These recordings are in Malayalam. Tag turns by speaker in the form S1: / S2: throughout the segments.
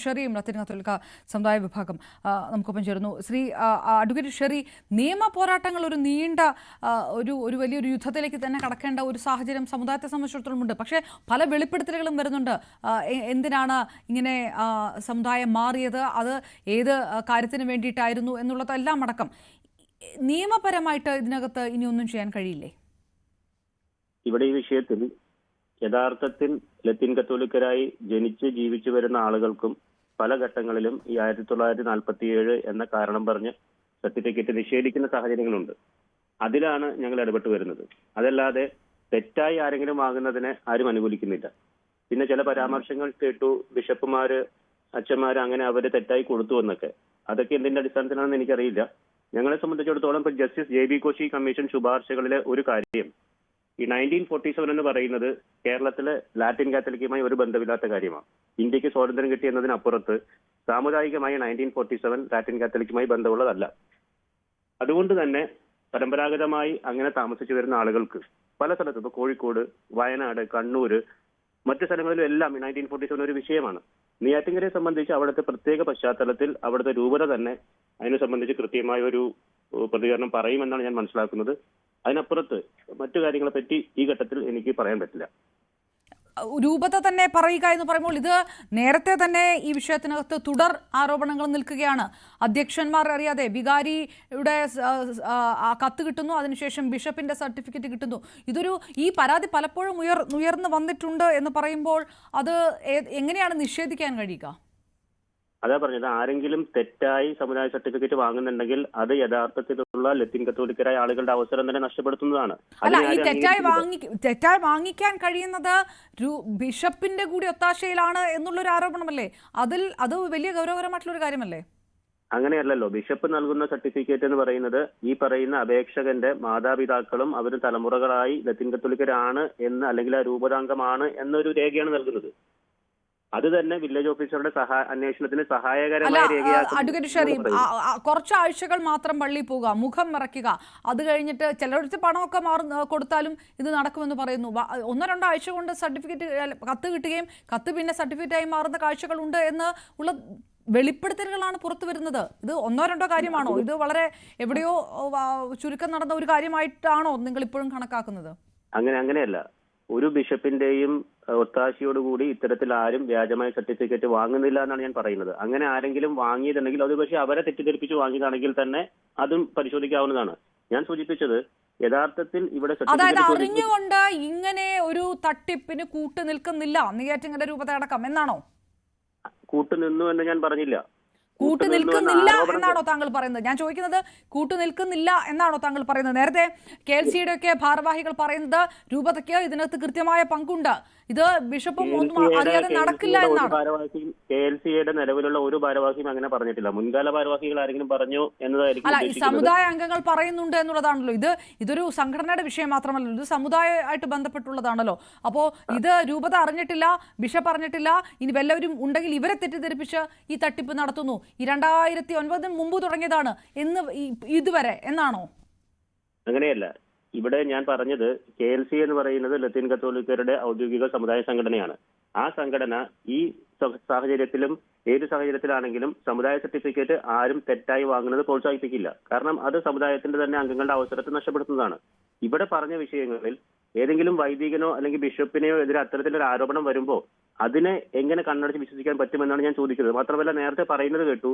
S1: ഷെറിയും ലത്തീൻ കത്തോലിക്ക സമുദായ വിഭാഗം നമുക്കൊപ്പം ചേരുന്നു. ശ്രീ അഡ്വക്കേറ്റ് ഷെറി, നിയമ പോരാട്ടങ്ങൾ ഒരു നീണ്ട ഒരു വലിയൊരു യുദ്ധത്തിലേക്ക് തന്നെ കടക്കേണ്ട ഒരു സാഹചര്യം സമുദായത്തെ സംബന്ധിച്ചിടത്തോളം ഉണ്ട്. പക്ഷേ പല വെളിപ്പെടുത്തലുകളും വരുന്നുണ്ട്. എന്തിനാണ് ഇങ്ങനെ സമുദായം മാറിയത്, അത് ഏത് കാര്യത്തിന് വേണ്ടിയിട്ടായിരുന്നു എന്നുള്ളതെല്ലാം അടക്കം നിയമപരമായിട്ട് ഇതിനകത്ത് ഇനി ഒന്നും ചെയ്യാൻ കഴിയില്ലേ?
S2: ഇവിടെ ഈ വിഷയത്തിൽ യഥാർത്ഥത്തിൽ ലത്തീൻ കത്തോലിക്കരായി ജനിച്ച് ജീവിച്ചു വരുന്ന ആളുകൾക്കും പല ഘട്ടങ്ങളിലും ഈ 1947 എന്ന കാരണം പറഞ്ഞ് സർട്ടിഫിക്കറ്റ് നിഷേധിക്കുന്ന സാഹചര്യങ്ങളുണ്ട്. അതിലാണ് ഞങ്ങൾ ഇടപെട്ട് വരുന്നത്. അതല്ലാതെ തെറ്റായി ആരെങ്കിലും വാങ്ങുന്നതിനെ ആരും അനുകൂലിക്കുന്നില്ല. പിന്നെ ചില പരാമർശങ്ങൾ കേട്ടു, ബിഷപ്പുമാര് അച്ഛന്മാര് അങ്ങനെ അവര് തെറ്റായി കൊടുത്തു എന്നൊക്കെ. അതൊക്കെ എന്തിന്റെ അടിസ്ഥാനത്തിലാണെന്ന് എനിക്കറിയില്ല. ഞങ്ങളെ സംബന്ധിച്ചിടത്തോളം ഇപ്പൊ ജസ്റ്റിസ് JB കോശി കമ്മീഷൻ ശുപാർശകളിലെ ഒരു കാര്യം, ഈ 1947 എന്ന് പറയുന്നത് കേരളത്തിലെ ലാറ്റിൻ കാത്തലിക്കുമായി ഒരു ബന്ധമില്ലാത്ത കാര്യമാണ്. ഇന്ത്യക്ക് സ്വാതന്ത്ര്യം കിട്ടി എന്നതിനപ്പുറത്ത് സാമുദായികമായി 1947 ലാറ്റിൻ കാത്തലിക്കുമായി ബന്ധമുള്ളതല്ല. അതുകൊണ്ട് തന്നെ പരമ്പരാഗതമായി അങ്ങനെ താമസിച്ചു വരുന്ന ആളുകൾക്ക് പല സ്ഥലത്തും, ഇപ്പൊ കോഴിക്കോട്, വയനാട്, കണ്ണൂര്, മറ്റു സ്ഥലങ്ങളിലും എല്ലാം 1947 ഒരു വിഷയമാണ്. നെയ്യാറ്റിൻകരയെ സംബന്ധിച്ച് അവിടുത്തെ പ്രത്യേക പശ്ചാത്തലത്തിൽ അവിടുത്തെ രൂപത തന്നെ അതിനെ സംബന്ധിച്ച് കൃത്യമായ ഒരു പ്രതികരണം പറയുമെന്നാണ് ഞാൻ മനസ്സിലാക്കുന്നത്. അതിനപ്പുറത്ത് മറ്റു കാര്യങ്ങളെ പറ്റി ഈ ഘട്ടത്തിൽ എനിക്ക് പറയാൻ പറ്റില്ല.
S1: രൂപത തന്നെ പറയുക എന്ന് പറയുമ്പോൾ ഇത് നേരത്തെ തന്നെ ഈ വിഷയത്തിനകത്ത് തുടർ ആരോപണങ്ങൾ നിൽക്കുകയാണ്. അധ്യക്ഷന്മാർ അറിയാതെ വികാരിയുടെ കത്ത് കിട്ടുന്നു, അതിനുശേഷം ബിഷപ്പിന്റെ സർട്ടിഫിക്കറ്റ് കിട്ടുന്നു. ഈ പരാതി പലപ്പോഴും ഉയർന്നു വന്നിട്ടുണ്ട് എന്ന് പറയുമ്പോൾ അത് എങ്ങനെയാണ് നിഷേധിക്കാൻ കഴിയുക?
S2: അതാ പറഞ്ഞത്, ആരെങ്കിലും തെറ്റായി സമുദായ സർട്ടിഫിക്കറ്റ് വാങ്ങുന്നുണ്ടെങ്കിൽ അത് യഥാർത്ഥത്തിലുള്ള ലത്തീൻ കത്തോലിക്കരായ ആളുകളുടെ അവസരം തന്നെ നഷ്ടപ്പെടുത്തുന്നതാണ്.
S1: അല്ല, ഈ തെറ്റായി വാങ്ങിക്കാൻ കഴിയുന്നത് ബിഷപ്പിന്റെ കൂടി ഒത്താശയിലാണ് എന്നുള്ളൊരു ആരോപണമല്ലേ? അത് വലിയ ഗൗരവകരമായിട്ടുള്ള ഒരു കാര്യമല്ലേ?
S2: അങ്ങനെയല്ലല്ലോ. ബിഷപ്പ് നൽകുന്ന സർട്ടിഫിക്കറ്റ് എന്ന് പറയുന്നത് ഈ പറയുന്ന അപേക്ഷകന്റെ മാതാപിതാക്കളും അവരും തലമുറകളായി ലത്തീൻ കത്തോലിക്കരാണ് എന്ന്, അല്ലെങ്കിൽ ആ രൂപതാംഗമാണ് എന്നൊരു രേഖയാണ് നൽകുന്നത്. അത് തന്നെ വില്ലേജ് ഓഫീസറുടെ അന്വേഷണത്തിന് സഹായകരമായ രേഖയാക്കും.
S1: അഡ്വക്കേറ്റ് ഷെറി, കുറച്ച് ആഴ്ചകൾ മാത്രം പള്ളിയിൽ പോവുക, മുഖം മറയ്ക്കുക, അത് കഴിഞ്ഞിട്ട് ചിലർക്ക് പണമൊക്കെ കൊടുത്താലും ഇത് നടക്കുമെന്ന് പറയുന്നു. 1-2 ആഴ്ച കൊണ്ട് സർട്ടിഫിക്കറ്റ് കത്ത് കിട്ടുകയും കത്ത് പിന്നെ സർട്ടിഫിക്കറ്റായി മാറുന്ന കാഴ്ചകളുണ്ട് എന്ന് ഉള്ള വെളിപ്പെടുത്തലുകളാണ് പുറത്തു വരുന്നത്. ഇത് 1-2 കാര്യമാണോ? ഇത് വളരെ എവിടെയോ ചുരുക്കം നടന്ന ഒരു കാര്യമായിട്ടാണോ നിങ്ങൾ ഇപ്പോഴും കണക്കാക്കുന്നത്?
S2: അങ്ങനെയല്ല. ഒരു ബിഷപ്പിന്റെയും ഒത്താശയോടുകൂടി ഇത്തരത്തിൽ ആരും വ്യാജമായ സർട്ടിഫിക്കറ്റ് വാങ്ങുന്നില്ല എന്നാണ് ഞാൻ പറയുന്നത്. അങ്ങനെ ആരെങ്കിലും വാങ്ങിയതുണ്ടെങ്കിൽ അത് പക്ഷേ അവരെ തെറ്റിദ്ധരിപ്പിച്ച് വാങ്ങിയതാണെങ്കിൽ തന്നെ അതും പരിശോധിക്കാവുന്നതാണ്. ഞാൻ സൂചിപ്പിച്ചത് യഥാർത്ഥത്തിൽ ഇവിടെ
S1: അതായത് അറിഞ്ഞുകൊണ്ട് ഇങ്ങനെ ഒരു തട്ടിപ്പിന് കൂട്ടു നിൽക്കുന്നില്ല നെയ്യാറ്റിൻകര രൂപത അടക്കം എന്നാണോ?
S2: കൂട്ടുനിന്നു എന്ന് ഞാൻ പറഞ്ഞില്ല.
S1: കൂട്ടുനിൽക്കുന്നില്ല എന്നാണോ താങ്കൾ പറയുന്നത്? ഞാൻ ചോദിക്കുന്നത് കൂട്ടുനിൽക്കുന്നില്ല എന്നാണോ താങ്കൾ പറയുന്നത്? നേരത്തെ KLCയുടെ ഒക്കെ ഭാരവാഹികൾ പറയുന്നത് രൂപതയ്ക്ക് ഇതിനകത്ത് കൃത്യമായ പങ്കുണ്ട്, ഇത് ബിഷപ്പും ഒന്നും അറിയാതെ നടക്കില്ല എന്നാണ്.
S2: KLCയുടെ നിലവിലുള്ള ഒരു ഭാരവാഹിയും അങ്ങനെ പറഞ്ഞിട്ടില്ല. മുൻകാല ഭാരവാഹികൾ ആരെങ്കിലും പറഞ്ഞു എന്നതായിരിക്കും.
S1: അല്ല, ഈ സമുദായ അംഗങ്ങൾ പറയുന്നുണ്ട് എന്നുള്ളതാണല്ലോ. ഇതൊരു സംഘടനയുടെ വിഷയം മാത്രമല്ലോ, ഇത് സമുദായമായിട്ട് ബന്ധപ്പെട്ടുള്ളതാണല്ലോ. അപ്പോൾ ഇത് രൂപത അറിഞ്ഞിട്ടില്ല, ബിഷപ്പ് അറിഞ്ഞിട്ടില്ല, ഇനി വല്ലവരും ഉണ്ടെങ്കിൽ ഇവരെ തെറ്റിദ്ധരിപ്പിച്ച് ഈ തട്ടിപ്പ് നടത്തുന്നു, ഈ 2009 മുമ്പ് തുടങ്ങിയതാണ് എന്ന് ഇതുവരെ എന്നാണോ?
S2: അങ്ങനെയല്ല. ഇവിടെ ഞാൻ പറഞ്ഞത് KLC എന്ന് പറയുന്നത് ലത്തീൻ കത്തോലിക്കരുടെ ഔദ്യോഗിക സമുദായ സംഘടനയാണ്. ആ സംഘടന ഈ സാഹചര്യത്തിലും ഏത് സാഹചര്യത്തിലാണെങ്കിലും സമുദായ സർട്ടിഫിക്കറ്റ് ആരും തെറ്റായി വാങ്ങുന്നത് പ്രോത്സാഹിപ്പിക്കില്ല. കാരണം അത് സമുദായത്തിന്റെ തന്നെ അംഗങ്ങളുടെ അവസരത്തെ നഷ്ടപ്പെടുത്തുന്നതാണ്. ഇവിടെ പറഞ്ഞ വിഷയങ്ങളിൽ ഏതെങ്കിലും വൈദികനോ അല്ലെങ്കിൽ ബിഷപ്പിനെയോ എതിരെ അത്തരത്തിലൊരു ആരോപണം വരുമ്പോൾ അതിനെ എങ്ങനെ കണ്ണടച്ച് വിശ്വസിക്കാൻ പറ്റുമെന്നാണ് ഞാൻ ചോദിക്കുന്നത്. മാത്രമല്ല, നേരത്തെ പറയുന്നത് കേട്ടു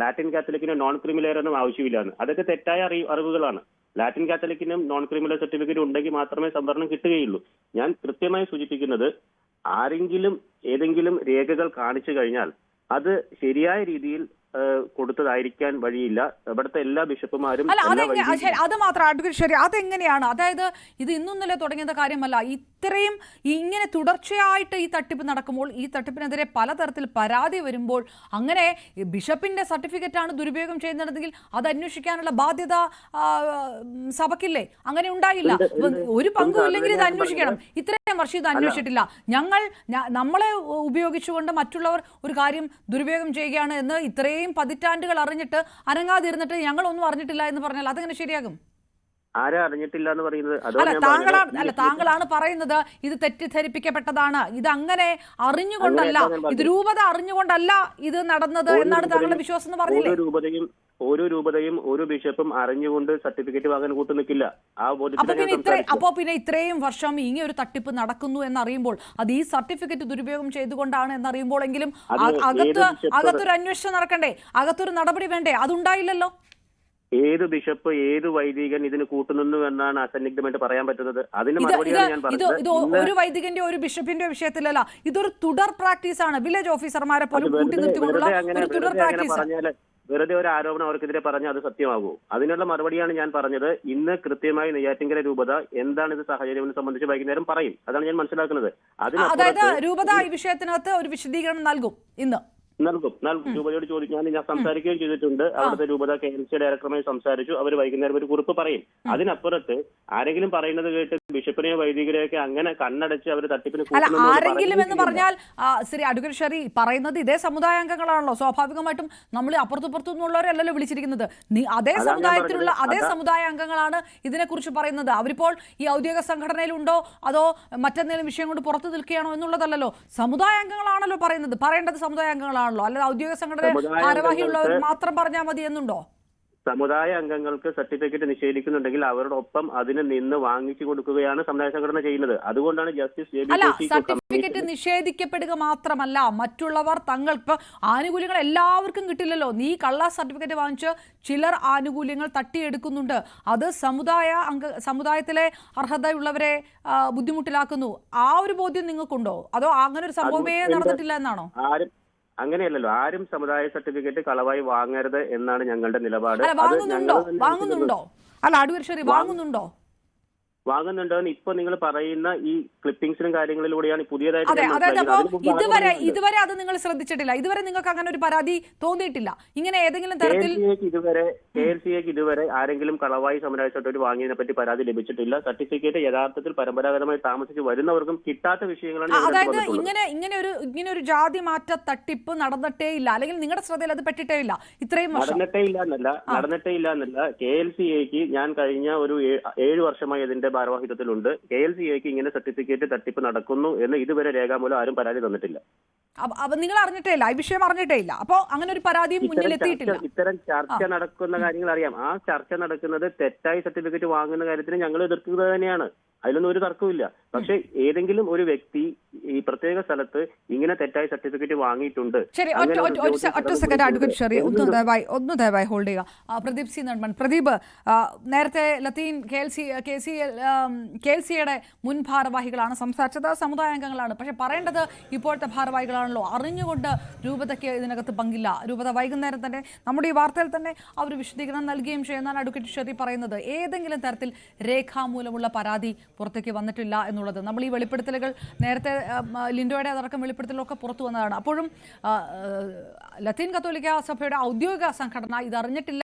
S2: ലാറ്റിൻ കാത്തലിക്കിന് നോൺ ക്രിമിലെയർ ഒന്നും ആവശ്യമില്ലാന്ന്. അതൊക്കെ തെറ്റായ അറിവുകളാണ്. ലാറ്റിൻ കാത്തലിക്കിനും നോൺ ക്രിമിനൽ സർട്ടിഫിക്കറ്റ് ഉണ്ടെങ്കിൽ മാത്രമേ സംവരണം കിട്ടുകയുള്ളൂ. ഞാൻ കൃത്യമായി സൂചിപ്പിക്കുന്നത്, ആരെങ്കിലും ഏതെങ്കിലും രേഖകൾ കാണിച്ചു കഴിഞ്ഞാൽ അത് ശരിയായ രീതിയിൽ കൊടുത്തതായിരിക്കാൻ വഴിയില്ല. ഇവിടുത്തെ എല്ലാ ബിഷപ്പുമാരും
S1: അത് മാത്രം അഡ്വക്കേറ്റ് ഷെറി, അതെങ്ങനെയാണ്? അതായത് ഇത് ഇന്നൊന്നല്ലേ തുടങ്ങിയ കാര്യമല്ല. ഇത്രയും ഇങ്ങനെ തുടർച്ചയായിട്ട് ഈ തട്ടിപ്പ് നടക്കുമ്പോൾ, ഈ തട്ടിപ്പിനെതിരെ പലതരത്തിൽ പരാതി വരുമ്പോൾ, അങ്ങനെ ബിഷപ്പിന്റെ സർട്ടിഫിക്കറ്റ് ആണ് ദുരുപയോഗം ചെയ്യുന്നതെങ്കിൽ അത് അന്വേഷിക്കാനുള്ള ബാധ്യത സഭയ്ക്കില്ലേ? അങ്ങനെ ഉണ്ടായില്ല. ഒരു പങ്കും ഇല്ലെങ്കിൽ ഇത് അന്വേഷിക്കണം. ഇത്രയും വർഷം ഇത് അന്വേഷിച്ചിട്ടില്ല. നമ്മളെ ഉപയോഗിച്ചുകൊണ്ട് മറ്റുള്ളവർ ഒരു കാര്യം ദുരുപയോഗം ചെയ്യുകയാണ് എന്ന് ഇത്രയും പതിറ്റാണ്ടുകൾ അറിഞ്ഞിട്ട് അനങ്ങാതിരുന്നിട്ട് ഞങ്ങളൊന്നും അറിഞ്ഞിട്ടില്ല എന്ന് പറഞ്ഞാൽ അതെങ്ങനെ ശരിയാകും?
S2: ആരാ അറിഞ്ഞിട്ടില്ല എന്ന് പറയുന്നത്?
S1: അല്ല, താങ്കളാണ് പറയുന്നത് ഇത് തെറ്റിദ്ധരിപ്പിക്കപ്പെട്ടതാണ്, ഇത് അങ്ങനെ അറിഞ്ഞുകൊണ്ടല്ല, ഇത് രൂപത അറിഞ്ഞുകൊണ്ടല്ല ഇത് നടന്നത് എന്നാണ് താങ്കളുടെ വിശ്വാസം എന്ന് പറഞ്ഞില്ലേ?
S2: ഓരോ രൂപതയും ഓരോ ബിഷപ്പും അറിഞ്ഞുകൊണ്ട് സർട്ടിഫിക്കറ്റ് വാങ്ങാൻ കൂട്ടു നിൽക്കില്ല. ആ
S1: അപ്പോ പിന്നെ ഇത്രയും വർഷം ഇങ്ങനെ ഒരു തട്ടിപ്പ് നടക്കുന്നു എന്നറിയുമ്പോൾ, അത് ഈ സർട്ടിഫിക്കറ്റ് ദുരുപയോഗം ചെയ്തുകൊണ്ടാണ് എന്നറിയുമ്പോഴെങ്കിലും അകത്തൊരു അന്വേഷണം നടക്കണ്ടേ, അകത്തൊരു നടപടി വേണ്ടേ? അതുണ്ടായില്ലല്ലോ.
S2: ഏത് ബിഷപ്പ് ഏത് വൈദികൻ ഇതിന് കൂട്ടുനിന്നു എന്നാണ് അസന്നിഗ്ധമായിട്ട് പറയാൻ പറ്റുന്നത്? അതിന് മറുപടിയാണ് ഞാൻ പറഞ്ഞത്.
S1: ഇത് ഒരു വൈദികന്റെ ഒരു ബിഷപ്പിന്റെ വിഷയത്തിലല്ല, ഇതൊരു തുടർ പ്രാക്ടീസ് ആണ്. വില്ലേജ് ഓഫീസർമാരെ പോലും കൂട്ടി നിർത്തിക്കൊണ്ടുള്ള ഒരു തുടർ പ്രാക്ടീസ്.
S2: വെറുതെ ഒരു ആരോപണം അവർക്കെതിരെ പറഞ്ഞാൽ അത് സത്യമാകൂ? അതിനുള്ള മറുപടിയാണ് ഞാൻ പറഞ്ഞത്. ഇന്ന് കൃത്യമായി നെയ്യാറ്റിൻകര രൂപത എന്താണ് ഇത് സാഹചര്യം സംബന്ധിച്ച് വൈകുന്നേരം പറയും. അതാണ് ഞാൻ മനസ്സിലാക്കുന്നത്.
S1: അതായത് രൂപത ഈ വിഷയത്തിനകത്ത് ഒരു വിശദീകരണം നൽകും ഇന്ന്.
S2: നൽകും. രൂപതയോട് ചോദിക്കാൻ ഞാൻ സംസാരിക്കുകയും ചെയ്തിട്ടുണ്ട്. അവിടുത്തെ രൂപത KMC ഡയറക്ടറുമായി സംസാരിച്ചു. അവർ വൈകുന്നേരം ഒരു കുറിപ്പ് പറയും. അതിനപ്പുറത്ത് ആരെങ്കിലും പറയുന്നത് കേട്ട് ബിഷപ്പിനെയോ വൈദികരെയൊക്കെ അങ്ങനെ കണ്ണടച്ച് അവർ തട്ടിപ്പിന്
S1: ആരെങ്കിലും എന്ന് പറഞ്ഞാൽ ശ്രീ അഡ്വക്കേറ്റ് ഷെറി പറയുന്നത് ഇതേ സമുദായ അംഗങ്ങളാണല്ലോ. സ്വാഭാവികമായിട്ടും നമ്മൾ അപ്പുറത്തുനിന്നുള്ളവരല്ലല്ലോ വിളിച്ചിരിക്കുന്നത്. അതേ സമുദായത്തിലുള്ള അതേ സമുദായ അംഗങ്ങളാണ് ഇതിനെക്കുറിച്ച് പറയുന്നത്. അവരിപ്പോൾ ഈ ഔദ്യോഗിക സംഘടനയിലുണ്ടോ അതോ മറ്റെന്തെങ്കിലും വിഷയം കൊണ്ട് പുറത്തു നിൽക്കുകയാണോ എന്നുള്ളതല്ലല്ലോ. സമുദായ അംഗങ്ങളാണല്ലോ പറയുന്നത്. പറയേണ്ടത് സമുദായ അംഗങ്ങളാണല്ലോ, അല്ലാതെ ഔദ്യോഗിക സംഘടന ഭാരവാഹിയുള്ളവർ മാത്രം പറഞ്ഞാൽ മതി എന്നുണ്ടോ?
S2: സമുദായ അംഗങ്ങൾക്ക് സർട്ടിഫിക്കറ്റ് നിഷേധിക്കുന്നുണ്ടെങ്കിൽ അവരോടൊപ്പം അതിന് നിന്ന് വാങ്ങിച്ചു കൊടുക്കുകയാണ് സമുദായ സംഘടന ചെയ്യുന്നത്. അതുകൊണ്ടാണ് ജസ്റ്റിസ്
S1: അല്ല, സർട്ടിഫിക്കറ്റ് നിഷേധിക്കപ്പെടുക മാത്രമല്ല, മറ്റുള്ളവർ തങ്ങൾക്ക് ആനുകൂല്യങ്ങൾ എല്ലാവർക്കും കിട്ടില്ലല്ലോ. നീ കള്ള സർട്ടിഫിക്കറ്റ് വാങ്ങിച്ച് ചിലർ ആനുകൂല്യങ്ങൾ തട്ടിയെടുക്കുന്നുണ്ട്. അത് സമുദായത്തിലെ അർഹതയുള്ളവരെ ബുദ്ധിമുട്ടിലാക്കുന്നു. ആ ഒരു ബോധ്യം നിങ്ങൾക്കുണ്ടോ? അതോ അങ്ങനെ ഒരു സംഭവമേ നടന്നിട്ടില്ല എന്നാണോ?
S2: അങ്ങനെയല്ലല്ലോ. ആരും സമുദായ സർട്ടിഫിക്കറ്റ് കളവായി വാങ്ങരുത് എന്നാണ് ഞങ്ങളുടെ നിലപാട്.
S1: വാങ്ങുന്നുണ്ടോ? അല്ല, അഡ്വക്കേറ്റ് ഷെറി വാങ്ങുന്നുണ്ടോ?
S2: വാങ്ങുന്നുണ്ടോന്ന് ഇപ്പൊ നിങ്ങൾ പറയുന്ന ഈ ക്ലിപ്പിംഗ്സിനും കാര്യങ്ങളിലൂടെയാണ് പുതിയതായിട്ട്
S1: ഇതുവരെ അത് നിങ്ങൾ ശ്രദ്ധിച്ചിട്ടില്ല. ഇതുവരെ നിങ്ങൾക്ക് അങ്ങനെ ഒരു പരാതി തോന്നിയിട്ടില്ല ഇങ്ങനെ ഏതെങ്കിലും തരത്തിൽ?
S2: KLCAക്ക് ഇതുവരെ ആരെങ്കിലും കളവായി സമുദായ സർട്ടിഫിക്കറ്റ് വാങ്ങിയതിനെ പറ്റി പരാതി ലഭിച്ചിട്ടില്ല. സർട്ടിഫിക്കറ്റ് യഥാർത്ഥത്തിൽ പരമ്പരാഗതമായി താമസിച്ച് വരുന്നവർക്കും കിട്ടാത്ത വിഷയങ്ങളാണ്.
S1: അതായത് ഇങ്ങനെ ഒരു ജാതി മാറ്റ തട്ടിപ്പ് നടന്നിട്ടേ ഇല്ല, അല്ലെങ്കിൽ നിങ്ങളുടെ ശ്രദ്ധയിൽ അത് പെട്ടിട്ടേ ഇല്ല ഇത്രയും
S2: നടന്നിട്ടേ ഇല്ല എന്നല്ല. KLCAക്ക് ഞാൻ കഴിഞ്ഞ ഒരു 7 വർഷമായി അതിന്റെ ഭാരവാഹിത്വത്തിലുണ്ട്. KLCAക്ക് ഇങ്ങനെ സർട്ടിഫിക്കറ്റ് തട്ടിപ്പ് നടക്കുന്നു എന്ന് ഇതുവരെ രേഖാമൂലം ആരും പരാതി തന്നിട്ടില്ല.
S1: നിങ്ങൾ അറിഞ്ഞിട്ടേ ഇല്ല, ഈ വിഷയം അറിഞ്ഞിട്ടേ ഇല്ല. അപ്പോ അങ്ങനെ ഒരു പരാതിയും മുന്നിൽ എത്തിയിട്ടില്ല.
S2: ഇത്തരം ചർച്ച നടക്കുന്ന കാര്യങ്ങൾ അറിയാം. ആ ചർച്ച നടക്കുന്നത് തെറ്റായി സർട്ടിഫിക്കറ്റ് വാങ്ങുന്ന കാര്യത്തിന് ഞങ്ങൾ എതിർക്കുന്നത് തന്നെയാണ്. അതിലൊന്നും ഒരു തർക്കമില്ല. പക്ഷെ ഏതെങ്കിലും ഒരു വ്യക്തി ഈ പ്രത്യേക സ്ഥലത്ത് ഇങ്ങനെ തെറ്റായ സർട്ടിഫിക്കറ്റ് വാങ്ങിയിട്ടുണ്ട്.
S1: ശരി, ഒറ്റ സെക്കൻഡ് അഡ്വക്കേറ്റ് ഷെറി, ഒന്ന് ദയവായി ഹോൾഡ് ചെയ്യുക. പ്രദീപ് സി നെടുമൺ. പ്രദീപ്, നേരത്തെ ലത്തീൻ KLCയുടെ മുൻ ഭാരവാഹികളാണ് സംസാരിച്ചത്, സമുദായ അംഗങ്ങളാണ്. പക്ഷെ പറയേണ്ടത് ഇപ്പോഴത്തെ ഭാരവാഹികളാണല്ലോ. അറിഞ്ഞുകൊണ്ട് രൂപതയ്ക്ക് ഇതിനകത്ത് പങ്കില്ല. രൂപത വൈകുന്നേരം തന്നെ നമ്മുടെ ഈ വാർത്തയിൽ തന്നെ അവർ വിശദീകരണം നൽകുകയും ചെയ്യുന്നതാണ് അഡ്വക്കേറ്റ് ഷെറി പറയുന്നത്. ഏതെങ്കിലും തരത്തിൽ രേഖാമൂലമുള്ള പരാതി പുറത്തേക്ക് വന്നിട്ടില്ല എന്നുള്ളത്. നമ്മൾ ഈ വെളിപ്പെടുത്തലുകൾ നേരത്തെ ലിൻഡോയുടെ അതടക്കം വെളിപ്പെടുത്തലൊക്കെ പുറത്തു വന്നതാണ്. അപ്പോഴും ലത്തീൻ കത്തോലിക്ക സഭയുടെ ഔദ്യോഗിക സംഘടന ഇത് അറിഞ്ഞിട്ടില്ല